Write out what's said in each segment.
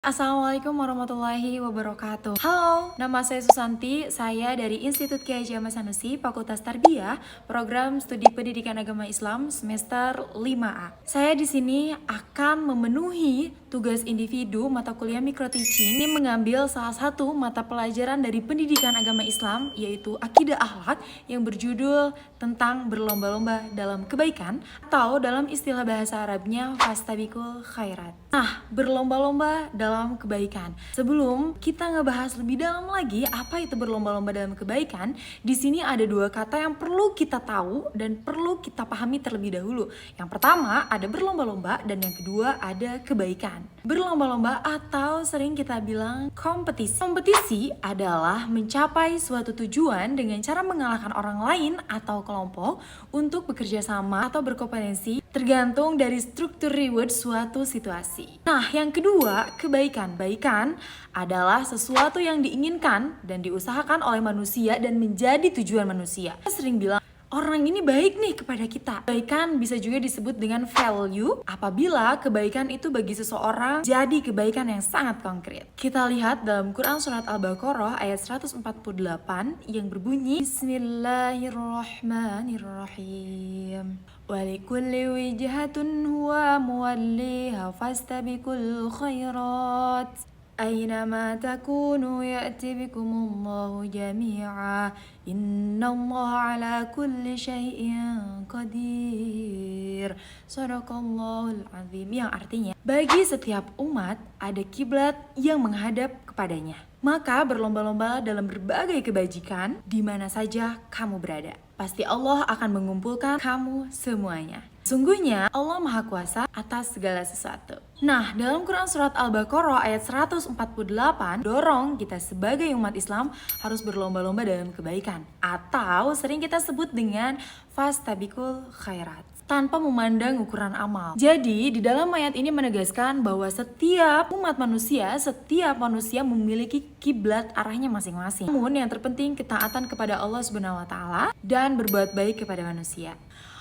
Assalamualaikum warahmatullahi wabarakatuh. Halo, nama saya Susanti. Saya dari Institut Kiai Haji Ahmad Sanusi, Fakultas Tarbiyah, Program Studi Pendidikan Agama Islam semester 5A. Saya di sini akan memenuhi tugas individu mata kuliah micro teaching. Ini mengambil salah satu mata pelajaran dari Pendidikan Agama Islam, yaitu Akidah Akhlak, yang berjudul tentang berlomba-lomba dalam kebaikan, atau dalam istilah bahasa Arabnya fastabiqul khairat. Nah, berlomba-lomba dalam kebaikan. Sebelum kita ngebahas lebih dalam lagi apa itu berlomba-lomba dalam kebaikan, di sini ada dua kata yang perlu kita tahu dan perlu kita pahami terlebih dahulu. Yang pertama ada berlomba-lomba dan yang kedua ada kebaikan. Berlomba-lomba atau sering kita bilang kompetisi. Kompetisi adalah mencapai suatu tujuan dengan cara mengalahkan orang lain atau kelompok untuk bekerja sama atau berkompetensi tergantung dari struktur reward suatu situasi. Nah, yang kedua, kebaikan. Kebaikan adalah sesuatu yang diinginkan dan diusahakan oleh manusia dan menjadi tujuan manusia. Kita sering bilang, orang ini baik nih kepada kita. Kebaikan bisa juga disebut dengan value apabila kebaikan itu bagi seseorang jadi kebaikan yang sangat konkret. Kita lihat dalam Quran Surat Al-Baqarah ayat 148 yang berbunyi Bismillahirrahmanirrahim. Walikulli wijhatun huwa muwalliha fastabiqul khairat. Aynama takunu ya'ti bikumullahu jami'a. Innallaha ala kulli syai'in qadir. Shadaqallahul azim. Yang artinya, bagi setiap umat ada kiblat yang menghadap kepadanya. Maka berlomba-lomba dalam berbagai kebajikan di mana saja kamu berada. Pasti Allah akan mengumpulkan kamu semuanya. Sungguhnya Allah Maha Kuasa atas segala sesuatu. Nah, dalam Quran Surat Al-Baqarah ayat 148 dorong kita sebagai umat Islam harus berlomba-lomba dalam kebaikan, atau sering kita sebut dengan fastabiqul khairat, tanpa memandang ukuran amal. Jadi di dalam ayat ini menegaskan bahwa setiap umat manusia, setiap manusia memiliki kiblat arahnya masing-masing. Namun yang terpenting ketaatan kepada Allah Subhanahu wa taala dan berbuat baik kepada manusia.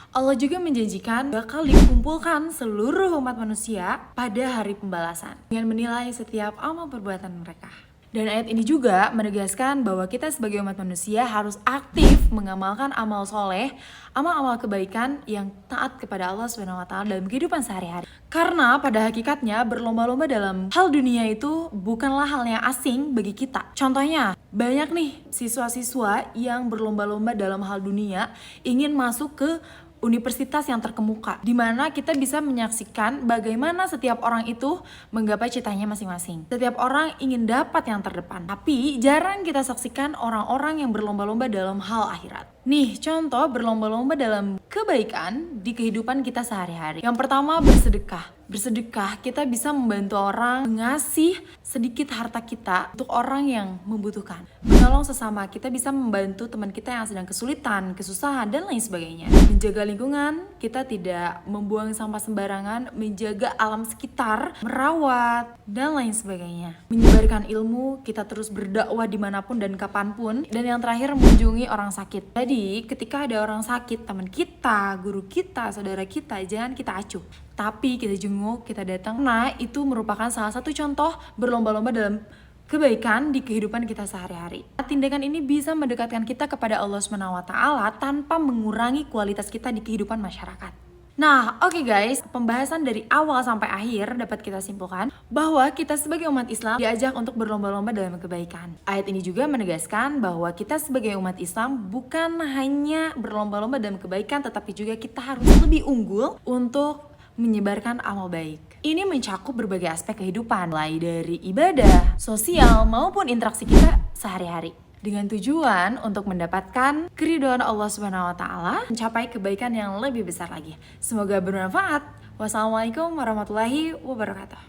Allah juga menjanjikan bakal dikumpulkan seluruh umat manusia pada hari pembalasan dengan menilai setiap amal perbuatan mereka. Dan ayat ini juga menegaskan bahwa kita sebagai umat manusia harus aktif mengamalkan amal soleh, amal-amal kebaikan yang taat kepada Allah SWT dalam kehidupan sehari-hari. Karena pada hakikatnya berlomba-lomba dalam hal dunia itu bukanlah hal yang asing bagi kita. Contohnya, banyak nih siswa-siswa yang berlomba-lomba dalam hal dunia ingin masuk ke universitas yang terkemuka, di mana kita bisa menyaksikan bagaimana setiap orang itu menggapai cita-citanya masing-masing. Setiap orang ingin dapat yang terdepan, tapi jarang kita saksikan orang-orang yang berlomba-lomba dalam hal akhirat. Nih, contoh berlomba-lomba dalam kebaikan di kehidupan kita sehari-hari. Yang pertama, bersedekah. Bersedekah, kita bisa membantu orang, mengasih sedikit harta kita untuk orang yang membutuhkan. Menolong sesama, kita bisa membantu teman kita yang sedang kesulitan, kesusahan, dan lain sebagainya. Menjaga lingkungan, kita tidak membuang sampah sembarangan, menjaga alam sekitar, merawat, dan lain sebagainya. Menyebarkan ilmu, kita terus berdakwah dimanapun dan kapanpun. Dan yang terakhir, mengunjungi orang sakit. Jadi, ketika ada orang sakit, teman kita, guru kita, saudara kita, jangan kita acuh, tapi kita jenguk, kita datang. Nah, itu merupakan salah satu contoh berlomba-lomba dalam kebaikan di kehidupan kita sehari-hari. Tindakan ini bisa mendekatkan kita kepada Allah SWT tanpa mengurangi kualitas kita di kehidupan masyarakat. Nah, oke guys, pembahasan dari awal sampai akhir dapat kita simpulkan bahwa kita sebagai umat Islam diajak untuk berlomba-lomba dalam kebaikan. Ayat ini juga menegaskan bahwa kita sebagai umat Islam bukan hanya berlomba-lomba dalam kebaikan, tetapi juga kita harus lebih unggul untuk menyebarkan amal baik. Ini mencakup berbagai aspek kehidupan, mulai dari ibadah, sosial, maupun interaksi kita sehari-hari. Dengan tujuan untuk mendapatkan keridhaan Allah SWT, mencapai kebaikan yang lebih besar lagi. Semoga bermanfaat. Wassalamualaikum warahmatullahi wabarakatuh.